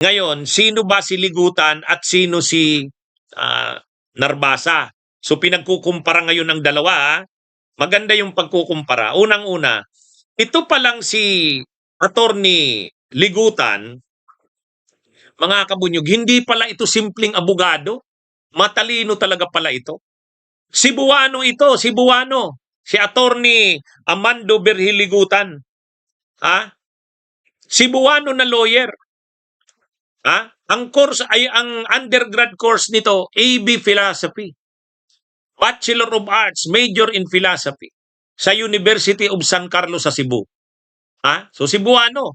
Ngayon, sino ba si Ligutan at sino si ah, Narbasa? So pinagkukumpara ngayon ng dalawa. Maganda yung pagkukumpara. Unang-una, ito pa lang si Attorney Ligutan, mga kabunyog, hindi pala ito simpleng abogado. Matalino talaga pala ito. Cebuano ito, Cebuano. Si Attorney Amando Berhiligutan. Ha? Cebuano na lawyer. Ha? Ang course ay ang undergrad course nito, AB Philosophy. Bachelor of Arts, major in Philosophy sa University of San Carlos sa Cebu. Ha? So Cebuano.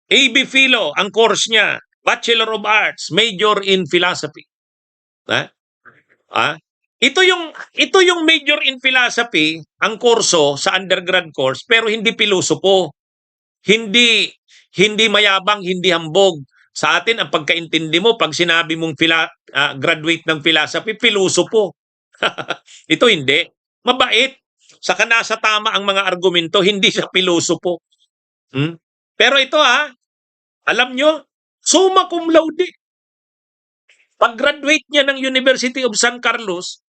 AB Philo, ang course niya, Bachelor of Arts, major in Philosophy. Ha? Ha? Ito yung major in philosophy, ang kurso sa undergrad course, pero hindi pilosopo. Hindi hindi mayabang, hindi hambog. Sa atin ang pagkaintindi mo pag sinabi mong graduate ng philosophy, pilosopo. Ito hindi. Mabait. Saka nasa tama ang mga argumento, hindi siya pilosopo. Hmm? Pero ito alam nyo, summa cum laude. Pag-graduate niya ng University of San Carlos,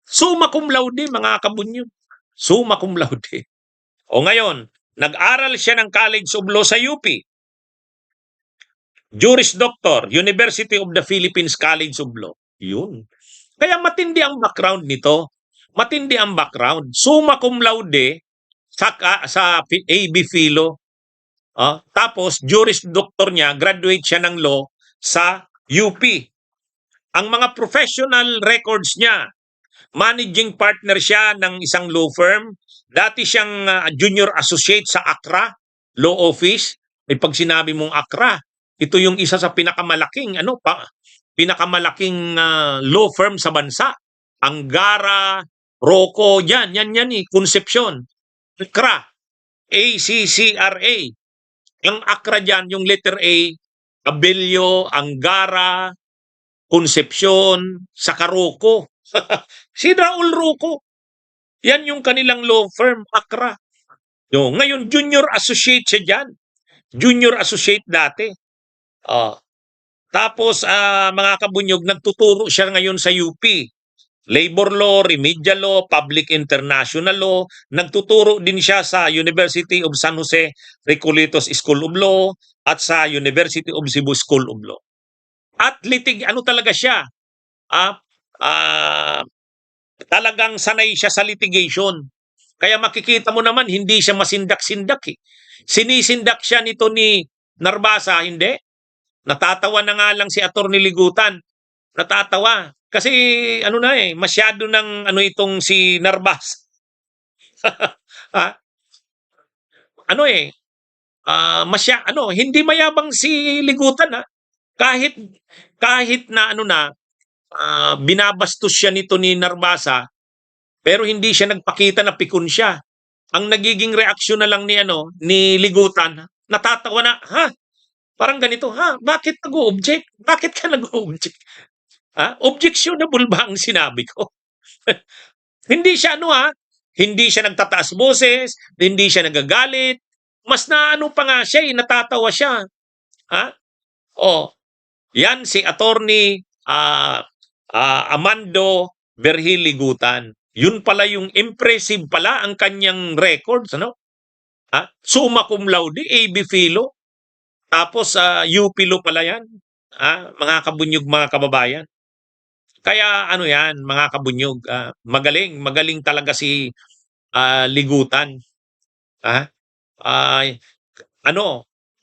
summa cum laude, mga kabunyo. Summa cum laude. O ngayon, nag-aral siya ng College of Law sa UP. Juris Doctor, University of the Philippines College of Law. Yun. Kaya matindi ang background nito. Matindi ang background. Summa cum laude sa AB Philo. Tapos, Juris Doctor niya, graduate siya ng law sa UP. Ang mga professional records niya, managing partner siya ng isang law firm. Dati siyang junior associate sa ACRA Law Office. Pag sinabi mong ACRA, ito yung isa sa pinakamalaking law firm sa bansa. Angara, Rocco, yan Concepcion. ACRA, ACCRA. Ang ACRA dyan, yung letter A, Abelio, Angara, Concepcion, saka Rocco. Si Raul Rocco. Yan yung kanilang law firm, ACRA. Ngayon, junior associate siya dyan. Junior associate dati. Tapos, mga kabunyog, nagtuturo siya ngayon sa UP. Labor Law, Remedial Law, Public International Law. Nagtuturo din siya sa University of San Jose Recoletos School of Law at sa University of Cebu School of Law. At talaga siya? Talagang sanay siya sa litigation. Kaya makikita mo naman, hindi siya masindak-sindak eh. Sinisindak siya nito ni Narbasa, hindi. Natatawa na nga lang si Attorney Ligutan. Natatawa. Kasi masyado ng itong si Narbasa. Hindi mayabang si Ligutan Kahit na binabastos siya nito ni Narbasa, pero hindi siya nagpakita na pikon siya. Ang nagiging reaksyon na lang ni Ligutan, natatawa na, parang ganito, bakit nag-o-object? Bakit ka nag-o-object? Objectionable ba ang sinabi ko? Hindi siya hindi siya nagtataas boses, hindi siya nagagalit, mas pa nga siya, natatawa siya. Yan si Attorney Amando Berhiligutan. Yun pala yung impressive pala ang kanyang records, Summa cum laude, AB Philo. Tapos UP Law pala yan. Mga kabunyog, mga kababayan. Kaya yan, mga kabunyog, magaling talaga si Ligutan.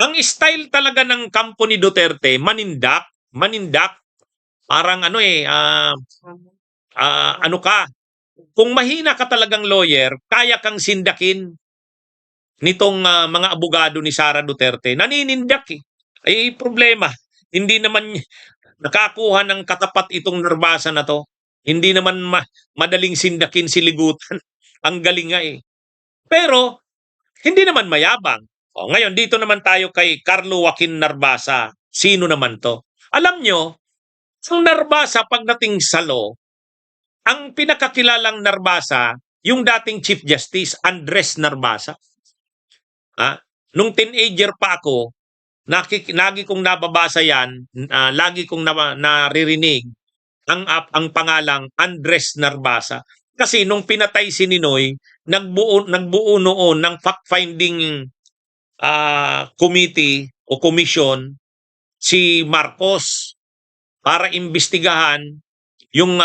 Ang style talaga ng kampo ni Duterte, manindak, parang kung mahina ka talagang lawyer, kaya kang sindakin nitong mga abogado ni Sara Duterte. Naninindak eh. Ay problema, hindi naman nakakuha ng katapat itong Narbasa na to. Hindi naman madaling sindakin si Ligutan. Ang galing nga eh. Pero, hindi naman mayabang. Ngayon, dito naman tayo kay Carlo Joaquin Narbasa. Sino naman to? Alam nyo, ang Narbasa pagdating sa law, ang pinakakilalang Narbasa, yung dating Chief Justice, Andres Narbasa. Nung teenager pa ako, lagi kong nababasa yan, lagi kong naririnig ang pangalang Andres Narbasa. Kasi nung pinatay si Ninoy, nagbuo noon ng fact-finding committee o commission si Marcos para imbestigahan yung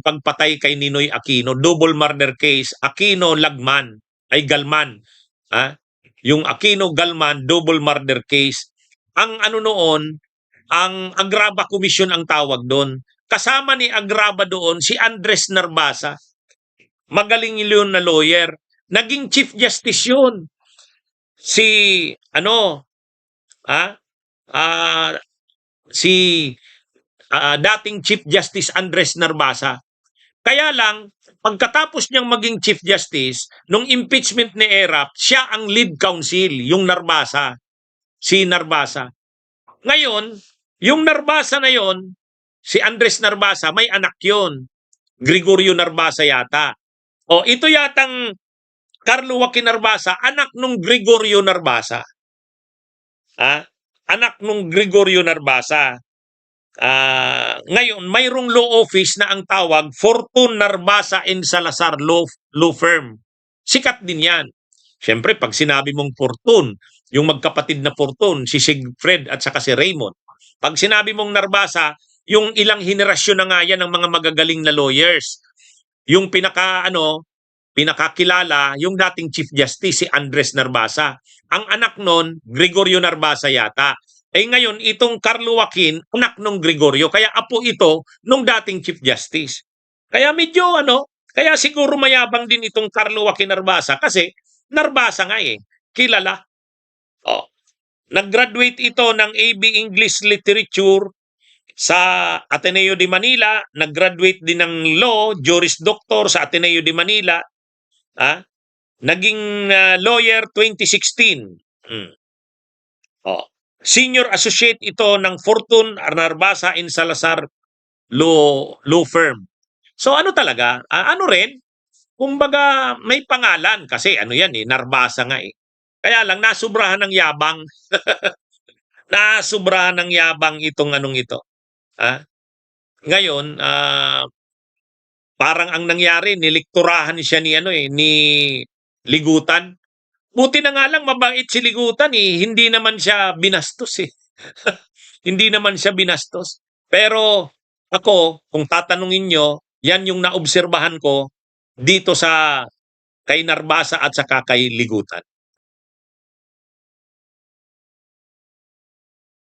pagpatay kay Ninoy Aquino, double murder case, Aquino Lagman ay Galman. Yung Aquino Galman double murder case. Ang noon, ang Agraba Commission ang tawag doon. Kasama ni Agraba doon si Andres Narbasa. Magaling yun na lawyer. Naging Chief Justice yun. Si dating Chief Justice Andres Narbasa. Kaya lang, pagkatapos niyang maging Chief Justice, nung impeachment ni Erap, siya ang lead counsel, yung Narbasa. Si Narbasa. Ngayon, yung Narbasa na yon, si Andres Narbasa, may anak yon. Gregorio Narbasa yata. O, ito yatang Carlo Joaquin Narbasa, anak nung Gregorio Narbasa. Anak nung Gregorio Narbasa. Ngayon, mayroong law office na ang tawag Fortune Narbasa and Salazar Law Firm. Sikat din yan. Siyempre, pag sinabi mong Fortune, yung magkapatid na Fortune, si Sigfred at saka si Raymond. Pag sinabi mong Narbasa, yung ilang henerasyon na nga yan ng mga magagaling na lawyers. Yung pinakakilala, yung dating Chief Justice, si Andres Narbasa. Ang anak nun, Gregorio Narbasa yata. Ngayon, itong Carlo Joaquin, anak nung Gregorio, kaya apo ito nung dating Chief Justice. Kaya medyo kaya siguro mayabang din itong Carlo Joaquin Narbasa kasi Narbasa nga kilala. Nag-graduate ito ng AB English Literature sa Ateneo de Manila, nag-graduate din ng Law, Juris Doctor sa Ateneo de Manila. Naging lawyer 2016. Senior associate ito ng Fortune Narbasa and Salazar Law Firm. So talaga, rin, kumbaga may pangalan kasi yan Narbasa nga Kaya lang nasubrahan ng yabang. Nasubrahan ng yabang itong ito. Ngayon, parang ang nangyari, nilikturahan siya ni Ligutan. Buti na nga lang mabait si Ligutan hindi naman siya binastos Hindi naman siya binastos. Pero ako, kung tatanungin nyo, yan yung naobserbahan ko dito kay Narbasa at saka kay Ligutan.